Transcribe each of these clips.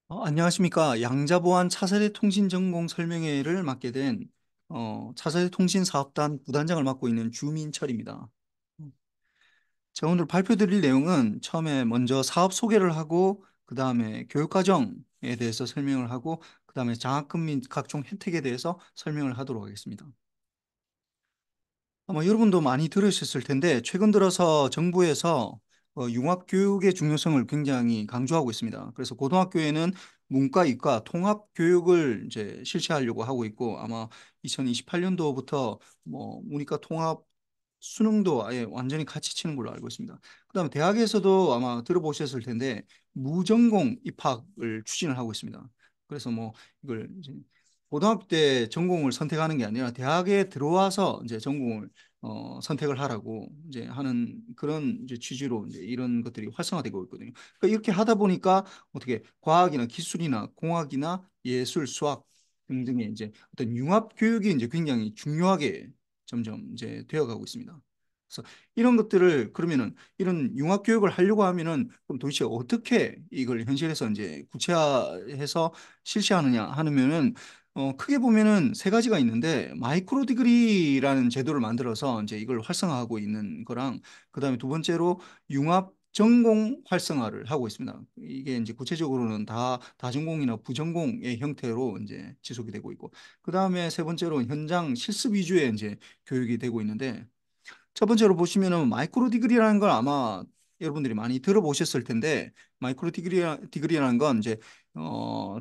안녕하십니까. 양자보안 차세대 통신 전공 설명회를 맡게 된 차세대 통신 사업단 부단장을 맡고 있는 주민철입니다. 음, 제가 오늘 발표드릴 내용은 처음에 먼저 사업 소개를 하고 그 다음에 교육 과정에 대해서 설명을 하고 그 다음에 장학금 및 각종 혜택에 대해서 설명을 하도록 하겠습니다. 아마 여러분도 많이 들으셨을 텐데 최근 들어서 정부에서 융합교육의 중요성을 굉장히 강조하고 있습니다. 그래서 고등학교에는 문과, 이과 통합 교육을 이제 실시하려고 하고 있고 아마 2028년도부터 뭐 문이과 통합 수능도 아예 완전히 같이 치는 걸로 알고 있습니다. 그다음에 대학에서도 아마 들어보셨을 텐데 무전공 입학을 추진을 하고 있습니다. 그래서 뭐 이걸 이제 고등학교 때 전공을 선택하는 게 아니라 대학에 들어와서 이제 전공을 선택을 하라고 이제 하는 그런 이제 취지로 이제 이런 것들이 활성화되고 있거든요. 그러니까 이렇게 하다 보니까 어떻게 과학이나 기술이나 공학이나 예술, 수학 등등의 이제 어떤 융합 교육이 이제 굉장히 중요하게 점점 이제 되어가고 있습니다. 그래서 이런 것들을 그러면은 이런 융합 교육을 하려고 하면은 그럼 도대체 어떻게 이걸 현실에서 이제 구체화해서 실시하느냐 하면은 크게 보면은 세 가지가 있는데 마이크로 디그리라는 제도를 만들어서 이제 이걸 활성화하고 있는 거랑 그다음에 두 번째로 융합 전공 활성화를 하고 있습니다. 이게 이제 구체적으로는 다 다전공이나 부전공의 형태로 이제 지속이 되고 있고 그다음에 세 번째로 현장 실습 위주의 이제 교육이 되고 있는데 첫 번째로 보시면은 마이크로 디그리라는 걸 아마 여러분들이 많이 들어보셨을 텐데 마이크로 디그리라는 건 이제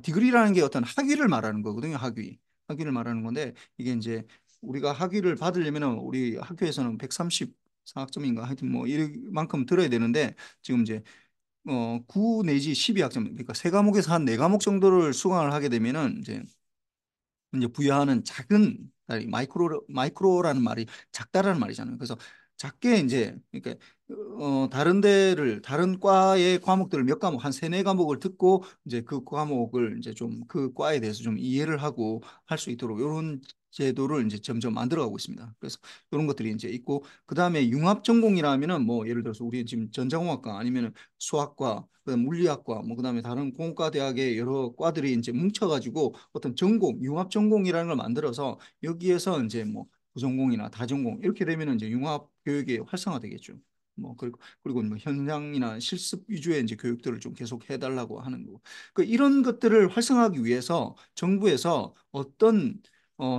디그리라는 게 어떤 학위를 말하는 거거든요. 학위를 말하는 건데 이게 이제 우리가 학위를 받으려면은 우리 학교에서는 130 사학점인가 하여튼 뭐 이만큼 들어야 되는데 지금 이제 9 내지 12학점 그러니까 세 과목에서 한 네 과목 정도를 수강을 하게 되면은 이제 부여하는 작은 아니, 마이크로라는 말이 작다라는 말이잖아요. 그래서 작게 이제 그러니까 다른 과의 과목들을 몇 과목 한 세네 과목을 듣고 이제 그 과목을 이제 좀 그 과에 대해서 좀 이해를 하고 할 수 있도록 이런 제도를 이제 점점 만들어가고 있습니다. 그래서 이런 것들이 이제 있고 그다음에 융합 전공이라면은 뭐 예를 들어서 우리 지금 전자공학과 아니면은 수학과 그다음 물리학과 뭐 그다음에 다른 공과 대학의 여러 과들이 이제 뭉쳐가지고 어떤 전공 융합 전공이라는 걸 만들어서 여기에서 이제 뭐 부전공이나 다전공 이렇게 되면은 이제 융합 교육이 활성화되겠죠. 뭐 그리고 뭐 현장이나 실습 위주의 이제 교육들을 좀 계속 해달라고 하는 거고. 그 이런 것들을 활성화하기 위해서 정부에서 어떤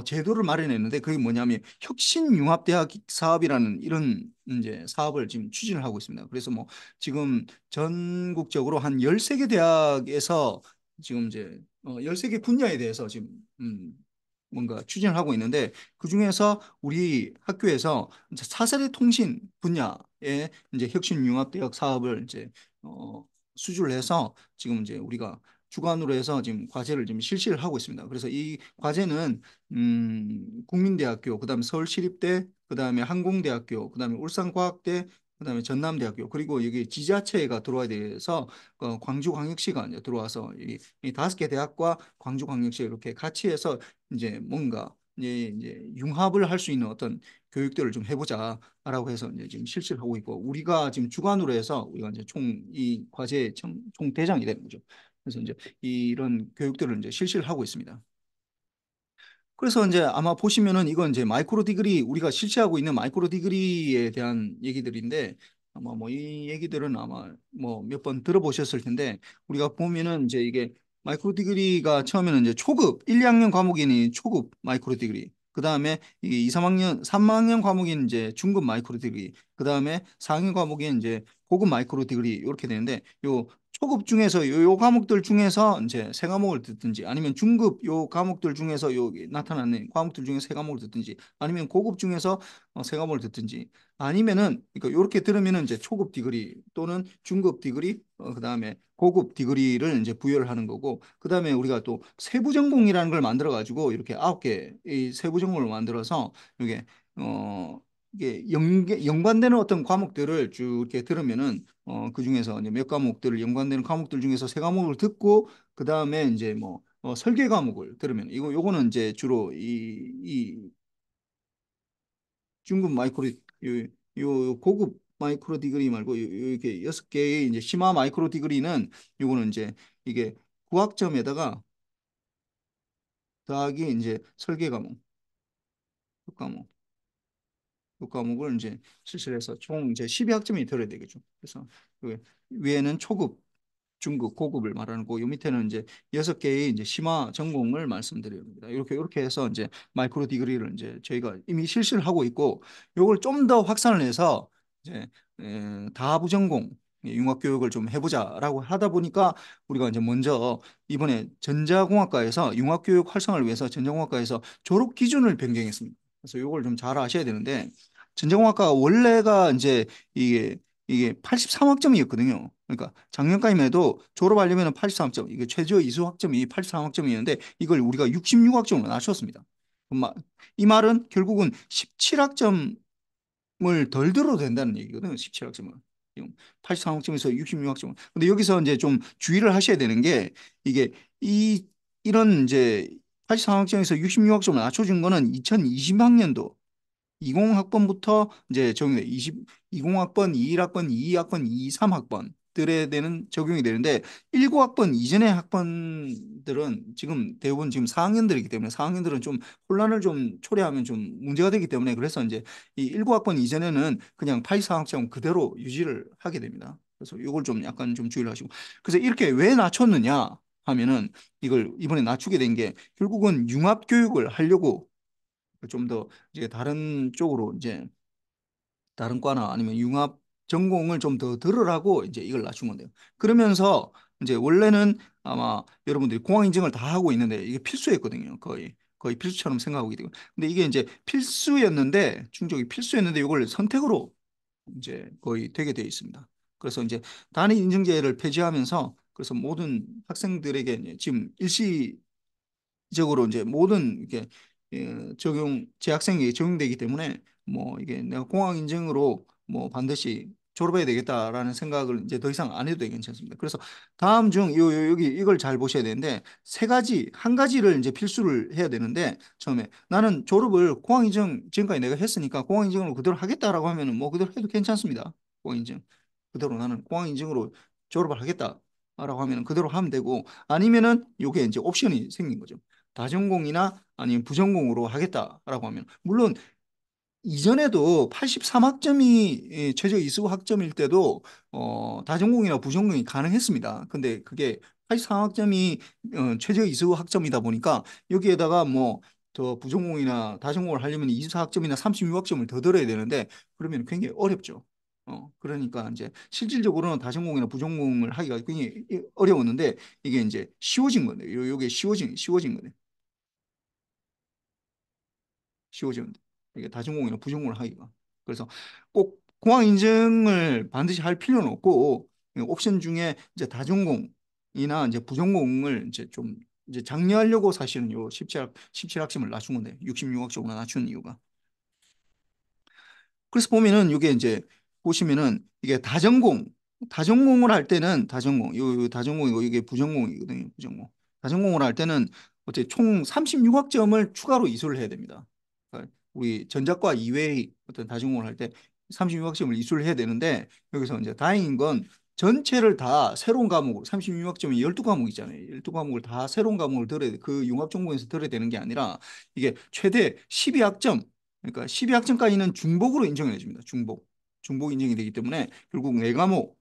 제도를 마련했는데 그게 뭐냐면 혁신융합대학 사업이라는 이런 이제 사업을 지금 추진을 하고 있습니다. 그래서 뭐 지금 전국적으로 한 13개 대학에서 지금 이제 13개 분야에 대해서 지금 뭔가 추진을 하고 있는데 그중에서 우리 학교에서 차세대 통신 분야의 이제 혁신융합대학 사업을 이제 수주를 해서 지금 이제 우리가 주관으로 해서 지금 과제를 지금 실시를 하고 있습니다. 그래서 이 과제는 국민대학교, 그다음에 서울시립대, 그다음에 항공대학교, 그다음에 울산과학대, 그다음에 전남대학교 그리고 여기 지자체가 들어와야 돼서 광주광역시가 이제 들어와서 이 다섯 개 대학과 광주광역시 이렇게 같이 해서 이제 뭔가 이제 융합을 할 수 있는 어떤 교육들을 좀 해보자라고 해서 이제 지금 실시를 하고 있고 우리가 지금 주관으로 해서 우리가 이제 총 이 과제 총 대장이 되는 거죠. 그래서 이제 이런 교육들을 이제 실시를 하고 있습니다. 그래서 이제 아마 보시면은 이건 이제 마이크로 디그리 우리가 실시하고 있는 마이크로 디그리에 대한 얘기들인데 아마 뭐 이 얘기들은 아마 뭐 몇 번 들어보셨을 텐데 우리가 보면은 이제 이게 마이크로 디그리가 처음에는 이제 초급 1, 2학년 과목이니 초급 마이크로 디그리 그다음에 이게 2, 3학년 3학년 과목인 이제 중급 마이크로 디그리 그다음에 4학년 과목인 이제 고급 마이크로 디그리 이렇게 되는데 요 초급 중에서 요 과목들 중에서 이제 세 과목을 듣든지 아니면 중급 요 과목들 중에서 요 나타나는 과목들 중에 세 과목을 듣든지 아니면 고급 중에서 세 과목을 듣든지 아니면은 그러니까 요렇게 들으면은 이제 초급 디그리 또는 중급 디그리 그다음에 고급 디그리를 이제 부여를 하는 거고 그다음에 우리가 또 세부 전공이라는 걸 만들어 가지고 이렇게 9개의 세부 전공을 만들어서 이게 이게 연관되는 어떤 과목들을 쭉 이렇게 들으면은 그 중에서 이제 몇 과목들을 연관되는 과목들 중에서 세 과목을 듣고 그 다음에 이제 뭐 설계 과목을 들으면 요거는 이제 주로 이 중급 마이크로 요 고급 마이크로 디그리 말고 이렇게 6개의 이제 심화 마이크로 디그리는 요거는 이제 이게 9학점에다가 더하기 이제 설계 과목, 그 과목, 그 과목을 이제 실시해서 총 이제 12학점이 들어야 되겠죠. 그래서 그 위에는 초급, 중급, 고급을 말하는 거고, 요 밑에는 이제 6개의 이제 심화 전공을 말씀드립니다. 이렇게 해서 이제 마이크로 디그리를 이제 저희가 이미 실시를 하고 있고, 요걸 좀 더 확산을 해서 이제 다부 전공 융합 교육을 좀 해보자라고 하다 보니까 우리가 이제 먼저 이번에 전자공학과에서 융합 교육 활성화를 위해서 전자공학과에서 졸업 기준을 변경했습니다. 그래서 요걸 좀 잘 아셔야 되는데, 전자공학과가 원래가 이제 이게 83학점이었거든요. 그러니까 작년까지만 해도 졸업하려면 83학점, 이게 최저 이수 학점이 83학점이었는데 이걸 우리가 66학점으로 낮췄습니다. 이 말은 결국은 17학점을 덜 들어도 된다는 얘기거든요. 17학점은. 83학점에서 66학점. 근데 여기서 이제 좀 주의를 하셔야 되는 게 이게 이런 이제 83학점에서 66학점을 낮춰준 거는 2020학년도 20학번부터 이제 적용돼 20학번, 21학번, 22학번, 23학번들에 대는 적용이 되는데 19학번 이전의 학번들은 지금 대부분 지금 4학년들이기 때문에 4학년들은 좀 혼란을 좀 초래하면 좀 문제가 되기 때문에 그래서 이제 이 19학번 이전에는 그냥 84학점 그대로 유지를 하게 됩니다. 그래서 이걸 좀 약간 좀 주의를 하시고 그래서 이렇게 왜 낮췄느냐 하면은 이걸 이번에 낮추게 된 게 결국은 융합 교육을 하려고 좀 더 이제 다른 쪽으로 이제 다른 과나 아니면 융합 전공을 좀 더 들으라고 이제 이걸 낮춘 건데요. 그러면서 이제 원래는 아마 여러분들이 공학 인증을 다 하고 있는데 이게 필수였거든요. 거의 필수처럼 생각하고 있고. 근데 이게 이제 필수였는데 충족이 필수였는데 이걸 선택으로 이제 거의 되게 돼 있습니다. 그래서 이제 단위 인증제를 폐지하면서 그래서 모든 학생들에게 이제 지금 일시 적으로 이제 모든 이게 적용 재학생에게 적용되기 때문에 뭐 이게 내가 공학 인증으로 뭐 반드시 졸업해야 되겠다라는 생각을 이제 더 이상 안 해도 되게 괜찮습니다. 그래서 다음 중 여기 이걸 잘 보셔야 되는데 세 가지 한 가지를 이제 필수를 해야 되는데 처음에 나는 졸업을 공학 인증 지금까지 내가 했으니까 공학 인증으로 그대로 하겠다라고 하면은 뭐 그대로 해도 괜찮습니다. 공학 인증 그대로 나는 공학 인증으로 졸업을 하겠다라고 하면 그대로 하면 되고 아니면은 요게 이제 옵션이 생긴 거죠. 다전공이나 아니면 부전공으로 하겠다라고 하면 물론 이전에도 83학점이 최저 이수 학점일 때도 다전공이나 부전공이 가능했습니다. 근데 그게 83학점이 최저 이수 학점이다 보니까 여기에다가 뭐 더 부전공이나 다전공을 하려면 24학점이나 36학점을 더 들어야 되는데 그러면 굉장히 어렵죠. 그러니까 이제 실질적으로는 다전공이나 부전공을 하기가 굉장히 어려웠는데 이게 이제 쉬워진 거네요. 요게 쉬워진 거네요. 쉬워지는데 이게 다중공이나 부전공을 하기가 그래서 꼭 공학 인증을 반드시 할 필요는 없고 옵션 중에 이제 다중공이나 이제 부전공을 이제 좀 이제 장려하려고 사실은 요 17학점을 낮춘 건데 66학점으로 낮춘 이유가 그래서 보면은 이게 이제 보시면은 이게 다전공을 할 때는 요 다전공이고 이게 부전공이거든요. 부전공. 다전공을 할 때는 어째 총 36학점을 추가로 이수를 해야 됩니다. 그러니까 우리 전자과 이외의 어떤 다전공을 할 때 36학점을 이수를 해야 되는데 여기서 이제 다행인 건 전체를 다 새로운 과목으로 36학점이 12과목 있잖아요. 12과목을 다 새로운 과목을 들어야 돼. 그 융합 전공에서 들어야 되는 게 아니라 이게 최대 12학점 그러니까 12학점까지는 중복으로 인정을 해줍니다. 중복 인정이 되기 때문에 결국 네 과목이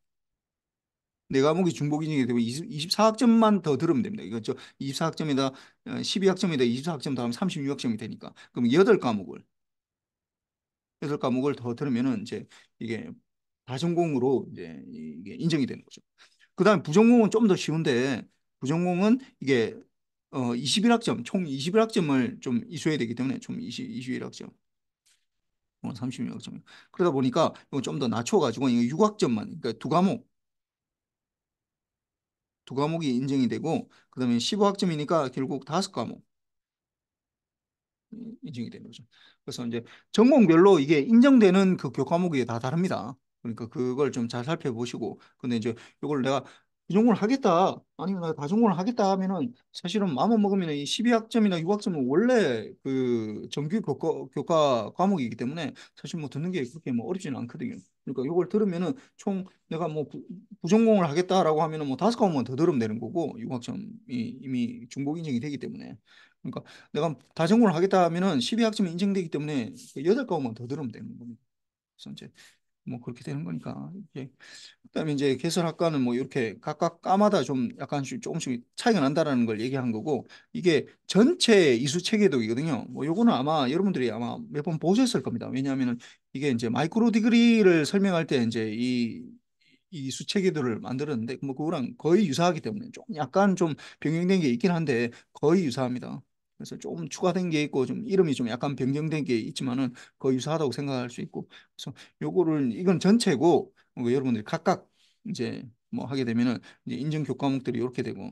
중복 인정이 되고 24학점만 더 들으면 됩니다. 이거 저 24학점에다 12학점에다 24학점 다음 36학점이 되니까 그럼 8과목을 더 들으면은 이제 이게 다전공으로 이제 이게 인정이 되는 거죠. 그다음에 부전공은 좀 더 쉬운데 부전공은 이게 21학점 총 21학점을 좀 이수해야 되기 때문에 총 21학점 36점. 그러다 보니까 이거 좀 더 낮춰가지고 이거 6학점만, 그러니까 두 과목이 인정이 되고, 그다음에 15학점이니까 결국 5과목 인정이 되는 거죠. 그래서 이제 전공별로 이게 인정되는 그 교과목이 다 다릅니다. 그러니까 그걸 좀 잘 살펴보시고, 근데 이제 이걸 내가 부전공을 하겠다, 아니면 나 다전공을 하겠다 하면은 사실은 마음만 먹으면 이 12학점이나 6학점은 원래 그 정규 교과 과목이기 때문에 사실 뭐 듣는 게 그렇게 뭐 어렵지는 않거든요. 그러니까 이걸 들으면은 총 내가 뭐 부전공을 하겠다라고 하면은 뭐 다섯 과목만 더 들으면 되는 거고 6학점이 이미 중복 인정이 되기 때문에 그러니까 내가 다전공을 하겠다 하면은 12학점이 인정되기 때문에 그 여덟 과목만 더 들으면 되는 겁니다. 그래서 이제 뭐 그렇게 되는 거니까 이게 그다음에 이제 개설학과는 뭐 이렇게 각각 과마다 좀 약간씩 조금씩 차이가 난다라는 걸 얘기한 거고 이게 전체 이수 체계도이거든요. 뭐 요거는 아마 여러분들이 아마 몇 번 보셨을 겁니다. 왜냐하면은 이게 이제 마이크로 디그리를 설명할 때 이제 이 이수 체계도를 만들었는데 뭐 그거랑 거의 유사하기 때문에 좀 약간 좀 변경된 게 있긴 한데 거의 유사합니다. 그래서 좀 추가된 게 있고 좀 이름이 좀 약간 변경된 게 있지만은 거의 유사하다고 생각할 수 있고 그래서 요거를 이건 전체고 여러분들이 각각 이제 뭐 하게 되면은 이제 인증 교과목들이 이렇게 되고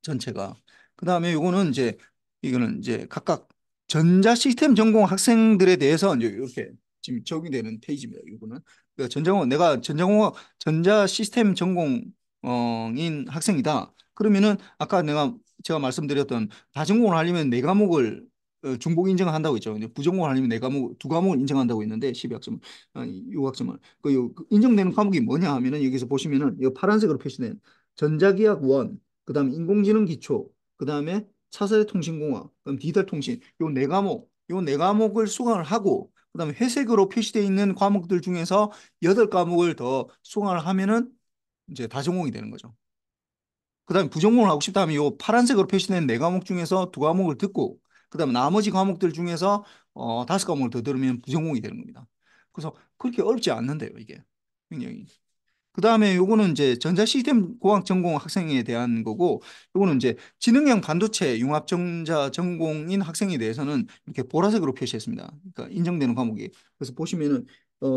전체가 그다음에 요거는 이제 이거는 이제 각각 전자 시스템 전공 학생들에 대해서 이제 이렇게 지금 적용되는 페이지입니다. 이거는 그러니까 전자공학 내가 전자공학 전자 시스템 전공인 학생이다. 그러면은 아까 제가 말씀드렸던 다전공을 하려면 네 과목을 중복 인정을 한다고 했죠. 근데 부전공을 하려면 네 과목 두 과목을 인정한다고 했는데 12학점 6학점을 그 인정되는 과목이 뭐냐 하면은 여기서 보시면은 이 파란색으로 표시된 전자기학 원 그다음에 인공지능 기초, 그다음에 차세대 통신공학, 그다음 디지털 통신 요 네 과목을 수강을 하고 그다음에 회색으로 표시되어 있는 과목들 중에서 여덟 과목을 더 수강을 하면은 이제 다전공이 되는 거죠. 그다음에 부전공을 하고 싶다 하면 요 파란색으로 표시된 네 과목 중에서 두 과목을 듣고 그다음에 나머지 과목들 중에서 다섯 과목을 더 들으면 부전공이 되는 겁니다. 그래서 그렇게 어렵지 않는데요, 이게. 굉장히. 그다음에 요거는 이제 전자시스템 공학 전공 학생에 대한 거고 요거는 이제 지능형 반도체 융합전자 전공인 학생에 대해서는 이렇게 보라색으로 표시했습니다. 그러니까 인정되는 과목이. 그래서 보시면은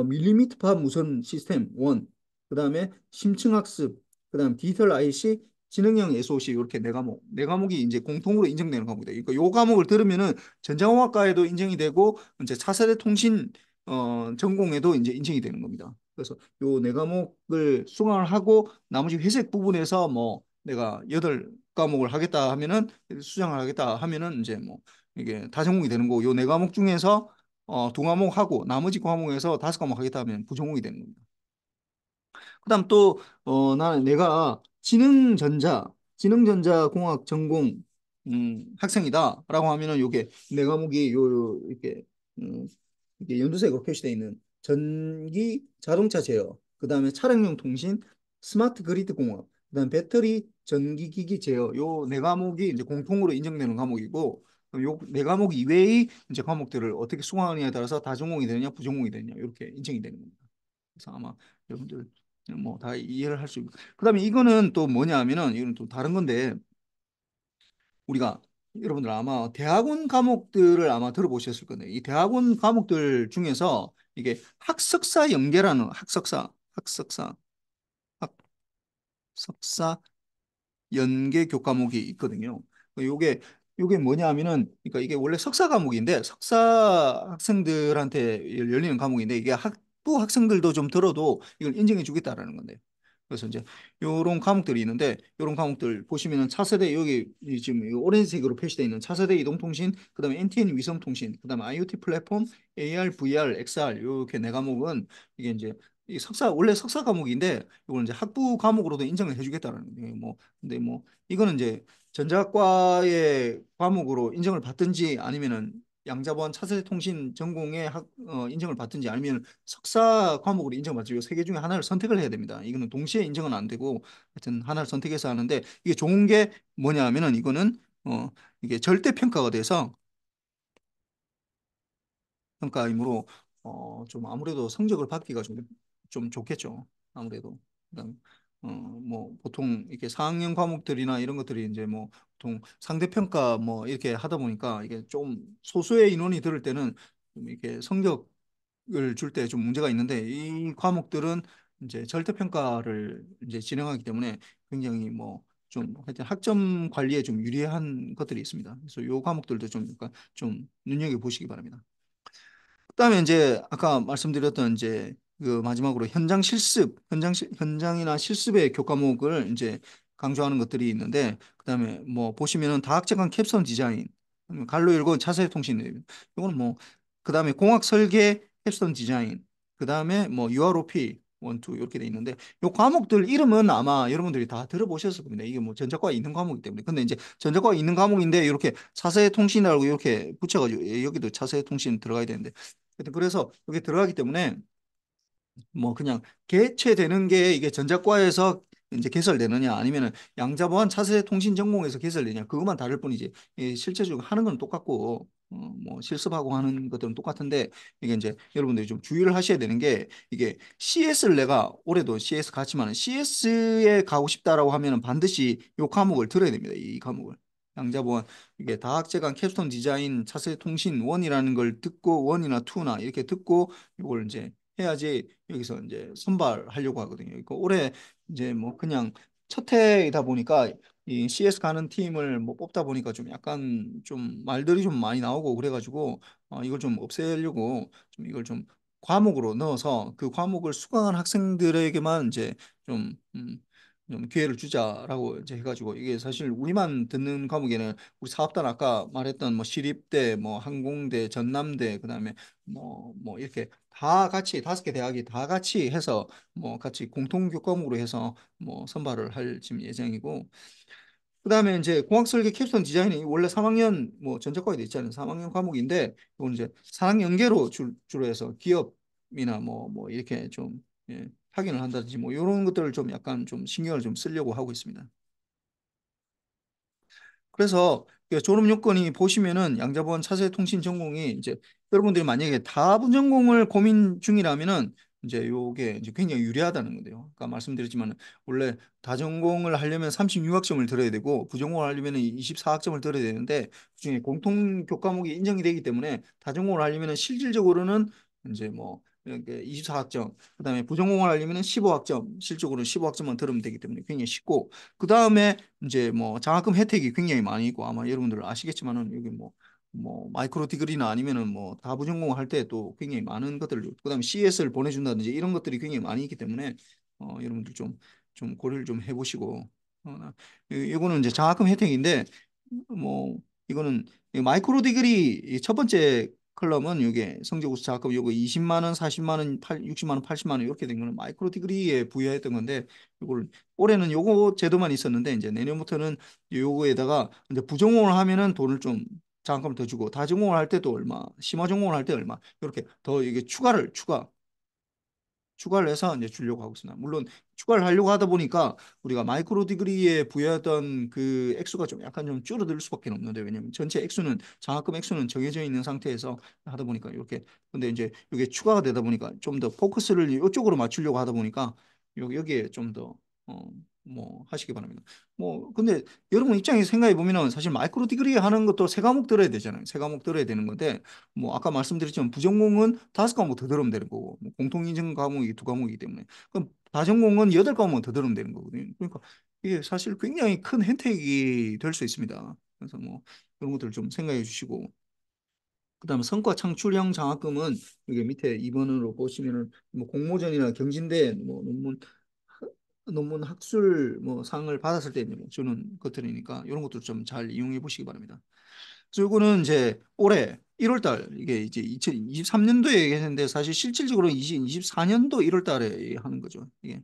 밀리미터 팝 무선 시스템 1, 그다음에 심층학습, 그다음 디지털 IC, 지능형 SOC 이렇게 네 과목이 이제 공통으로 인정되는 과목이다. 그러니까 요 과목을 들으면은 전자공학과에도 인정이 되고 이제 차세대 통신 전공에도 이제 인정이 되는 겁니다. 그래서 요 네 과목을 수강을 하고 나머지 회색 부분에서 뭐 내가 여덟 과목을 하겠다 하면은 수강을 하겠다 하면은 이제 뭐 이게 다전공이 되는 거고 요 네 과목 중에서 두 과목 하고 나머지 과목에서 다섯 과목 하겠다 하면 부전공이 되는 겁니다. 그다음 또 나는 내가 지능전자 공학 전공 학생이다라고 하면은 요게 네 과목이 이렇게 음, 이렇게 연두색으로 표시되어 있는 전기 자동차 제어, 그다음에 차량용 통신, 스마트 그리드 공학, 그다음 배터리 전기 기기 제어 요 네 과목이 이제 공통으로 인정되는 과목이고 요 네 과목 이외의 이제 과목들을 어떻게 수강하느냐에 따라서 다전공이 되느냐 부전공이 되느냐 이렇게 인정이 되는 겁니다. 그래서 아마 여러분들 뭐 다 이해를 할 수 있고 그다음에 이거는 또 뭐냐 하면은 이거는 또 다른 건데 우리가 여러분들 아마 대학원 과목들을 아마 들어보셨을 건데 이 대학원 과목들 중에서 이게 학석사 연계라는 학석사 연계 교과목이 있거든요. 요게 요게 뭐냐 하면은 그러니까 이게 원래 석사 과목인데 석사 학생들한테 열리는 과목인데 이게 학부 학생들도 좀 들어도 이걸 인정해 주겠다라는 건데. 그래서 이제 요런 과목들이 있는데 요런 과목들 보시면은 차세대 여기 지금 이 오렌지색으로 표시되어 있는 차세대 이동통신, 그다음에 NTN 위성통신, 그다음에 IoT 플랫폼, AR, VR, XR 요렇게 네 과목은 이게 이제 이 석사 원래 석사 과목인데 이걸 이제 학부 과목으로도 인정을 해주겠다라는 거예요. 뭐 근데 뭐 이거는 이제 전자과의 과목으로 인정을 받든지 아니면은 양자보안 차세대 통신 전공의 인정을 받든지 아니면 석사 과목으로 인정받지 세 개 중에 하나를 선택을 해야 됩니다. 이거는 동시에 인정은 안 되고 하여튼 하나를 선택해서 하는데 이게 좋은 게 뭐냐 하면은 이거는 이게 절대 평가가 돼서 평가이므로 좀 아무래도 성적을 받기가 좀 좋겠죠. 아무래도. 그다음 뭐 보통 이렇게 4학년 과목들이나 이런 것들이 이제 뭐 보통 상대평가 뭐 이렇게 하다 보니까 이게 좀 소수의 인원이 들을 때는 좀 이렇게 성적을 줄 때 좀 문제가 있는데 이 과목들은 이제 절대평가를 이제 진행하기 때문에 굉장히 뭐 좀 하여튼 학점 관리에 좀 유리한 것들이 있습니다. 그래서 이 과목들도 좀 약간 좀 눈여겨 보시기 바랍니다. 그다음에 이제 아까 말씀드렸던 이제 그 마지막으로 현장이나 실습의 교과목을 이제 강조하는 것들이 있는데, 그다음에 뭐 보시면은 다학제관 캡선 디자인, 갈로 열고 차세대 통신, 이거는 뭐, 그다음에 공학 설계 캡선 디자인, 그다음에 뭐 UROP 원투 이렇게 돼 있는데, 요 과목들 이름은 아마 여러분들이 다 들어보셨을 겁니다. 이게 뭐 전자과에 있는 과목이기 때문에. 근데 이제 전자과에 있는 과목인데 이렇게 차세대 통신이라고 이렇게 붙여가지고 여기도 차세대 통신 들어가야 되는데, 하여튼 그래서 여기 들어가기 때문에 뭐 그냥 개최되는 게 이게 전자과에서 이제 개설되느냐 아니면은 양자보안 차세대 통신 전공에서 개설되냐, 그것만 다를 뿐이지 실제적으로 하는 건 똑같고, 뭐 실습하고 하는 것들은 똑같은데, 이게 이제 여러분들이 좀 주의를 하셔야 되는 게, 이게 CS를 내가 올해도 CS 갔지만 CS에 가고 싶다라고 하면은 반드시 이 과목을 들어야 됩니다. 이 과목을. 양자보안, 이게 다학제관 캡스톤 디자인 차세대 통신 원이라는 걸 듣고, 원이나 투나 이렇게 듣고 이걸 이제 해야지 여기서 이제 선발하려고 하거든요. 그러니까 올해 이제 뭐 그냥 첫 해이다 보니까 이 CS 가는 팀을 뭐 뽑다 보니까 좀 약간 좀 말들이 좀 많이 나오고 그래가지고, 이걸 좀 없애려고 좀 이걸 좀 과목으로 넣어서 그 과목을 수강한 학생들에게만 이제 좀, 좀 기회를 주자라고 이제 해가지고, 이게 사실 우리만 듣는 과목에는 우리 사업단 아까 말했던 뭐 시립대, 뭐 항공대, 전남대, 그다음에 뭐 이렇게 다 같이 다섯 개 대학이 다 같이 해서 뭐 같이 공통 교과목으로 해서 뭐 선발을 할 지금 예정이고, 그다음에 이제 공학 설계 캡스톤 디자인이 원래 3학년 뭐 전자과에 돼 있잖아요. 3학년 과목인데 이건 이제 4학년 연계로 주로 해서 기업이나 뭐 이렇게 좀 확인을 한다든지 뭐 이런 것들을 좀 약간 좀 신경을 좀 쓰려고 하고 있습니다. 그래서 그 졸업 요건이 보시면은 양자보안 차세대 통신 전공이 이제 여러분들이 만약에 다분 전공을 고민 중이라면은 이제 요게 이제 굉장히 유리하다는 건데요. 아까 말씀드렸지만 원래 다전공을 하려면 36학점을 들어야 되고 부전공을 하려면 24학점을 들어야 되는데, 그중에 공통 교과목이 인정이 되기 때문에 다전공을 하려면 실질적으로는 이제 뭐 이렇게 24학점, 그다음에 부전공을 하려면 15학점, 실적으로 15학점만 들으면 되기 때문에 굉장히 쉽고, 그다음에 이제 뭐 장학금 혜택이 굉장히 많이 있고, 아마 여러분들 아시겠지만은 여기 뭐 마이크로 디그리나 아니면은 뭐 다부전공 할 때 또 굉장히 많은 것들, 그다음에 CS를 보내준다든지 이런 것들이 굉장히 많이 있기 때문에 여러분들 좀 고려를 좀 해보시고, 이거는 이제 장학금 혜택인데, 뭐 이거는 이 마이크로 디그리 이첫 번째 컬럼은 이게 성적우수 장학금 요거 20만 원, 40만 원, 60만 원, 80만 원 이렇게 된 거는 마이크로 디그리에 부여했던 건데, 이걸 올해는 요거 제도만 있었는데 이제 내년부터는 요거에다가 이제 부전공을 하면은 돈을 좀 장학금을 더 주고, 다전공을 할 때도 얼마, 심화전공을 할 때 얼마, 이렇게 더 이게 추가를 해서 이제 주려고 하고 있습니다. 물론 추가를 하려고 하다 보니까 우리가 마이크로 디그리에 부여했던 그 액수가 좀 약간 좀 줄어들 수밖에 없는데, 왜냐면 전체 액수는 장학금 액수는 정해져 있는 상태에서 하다 보니까 이렇게, 근데 이제 이게 추가가 되다 보니까 좀 더 포커스를 이쪽으로 맞추려고 하다 보니까 여기에 좀 더 뭐 하시기 바랍니다. 뭐 근데 여러분 입장에서 생각해 보면은 사실 마이크로 디그리 하는 것도 세 과목 들어야 되잖아요. 세 과목 들어야 되는 건데, 뭐 아까 말씀드렸지만 부전공은 다섯 과목 더 들으면 되는 거고, 뭐 공통인증 과목이 두 과목이기 때문에 그럼 다전공은 여덟 과목 더 들으면 되는 거거든요. 그러니까 이게 사실 굉장히 큰 혜택이 될 수 있습니다. 그래서 뭐 그런 것들 좀 생각해 주시고, 그다음에 성과 창출형 장학금은 여기 밑에 2번으로 보시면은 뭐 공모전이나 경진대 뭐 논문 학술 뭐 상을 받았을 때 뭐 주는 것들이니까 이런 것도 좀 잘 이용해 보시기 바랍니다. 그래서 이거는 이제 올해 1월 달, 이게 이제 2023년도에 했는데 사실 실질적으로 2024년도 1월 달에 하는 거죠. 이게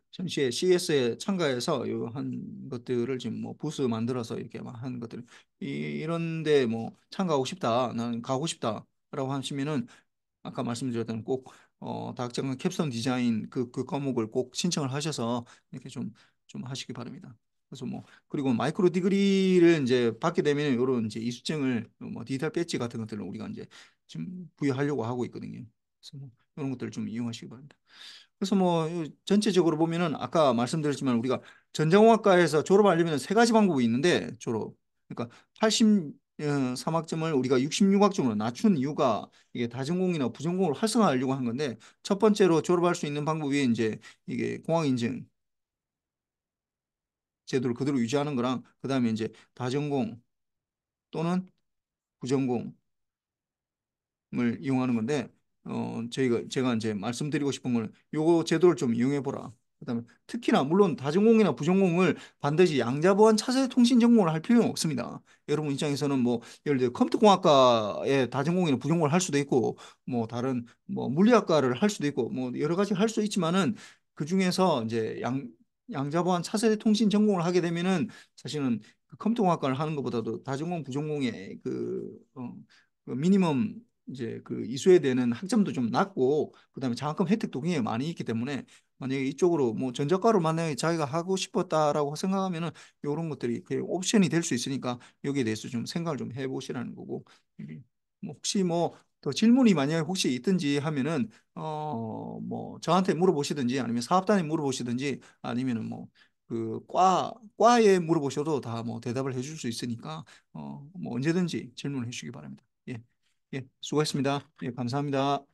전시회 CS에 참가해서 요한 것들을 지금 뭐 부스 만들어서 이렇게 막 하는 것들, 이런데 뭐 참가하고 싶다, 나는 가고 싶다라고 하시면은 아까 말씀드렸던 꼭 다학장관 캡선 디자인 그 과목을 꼭 신청을 하셔서 이렇게 좀 하시기 바랍니다. 그래서 뭐 그리고 마이크로 디그리를 이제 받게 되면 이런 이제 이수증을 뭐 디지털 배지 같은 것들을 우리가 이제 좀 부여하려고 하고 있거든요. 그래서 뭐 이런 것들을 좀 이용하시기 바랍니다. 그래서 뭐 전체적으로 보면은 아까 말씀드렸지만 우리가 전자공학과에서 졸업하려면 세 가지 방법이 있는데, 그러니까 83학점을 우리가 66학점으로 낮춘 이유가 이게 다전공이나 부전공을 활성화하려고 한 건데, 첫 번째로 졸업할 수 있는 방법이 이제 이게 공학인증 제도를 그대로 유지하는 거랑, 그다음에 이제 다전공 또는 부전공을 이용하는 건데, 제가 이제 말씀드리고 싶은 거는 요거 제도를 좀 이용해 보라. 그다음에 특히나 물론 다전공이나 부전공을 반드시 양자보안 차세대 통신 전공을 할 필요는 없습니다. 여러분 입장에서는 뭐 예를 들어 컴퓨터공학과에 다전공이나 부전공을 할 수도 있고 뭐 다른 뭐 물리학과를 할 수도 있고 뭐 여러 가지 할 수 있지만은 그 중에서 이제 양자보안 차세대 통신 전공을 하게 되면은 사실은 그 컴퓨터공학과를 하는 것보다도 다전공 부전공의 그 미니멈 이제 그 이수에 대는 학점도 좀 낮고 그다음에 장학금 혜택도 굉장히 많이 있기 때문에 만약에 이쪽으로 뭐 전자과로 만약에 자기가 하고 싶었다라고 생각하면은 이런 것들이 그 옵션이 될 수 있으니까 여기에 대해서 좀 생각을 좀 해보시라는 거고 뭐 혹시 뭐 더 질문이 만약에 혹시 있든지 하면은 뭐 저한테 물어보시든지 아니면 사업단에 물어보시든지 아니면은 뭐 그 과에 물어보셔도 다 뭐 대답을 해줄 수 있으니까 뭐 언제든지 질문해 주시기 바랍니다. 예. 예, 수고했습니다. 예, 감사합니다.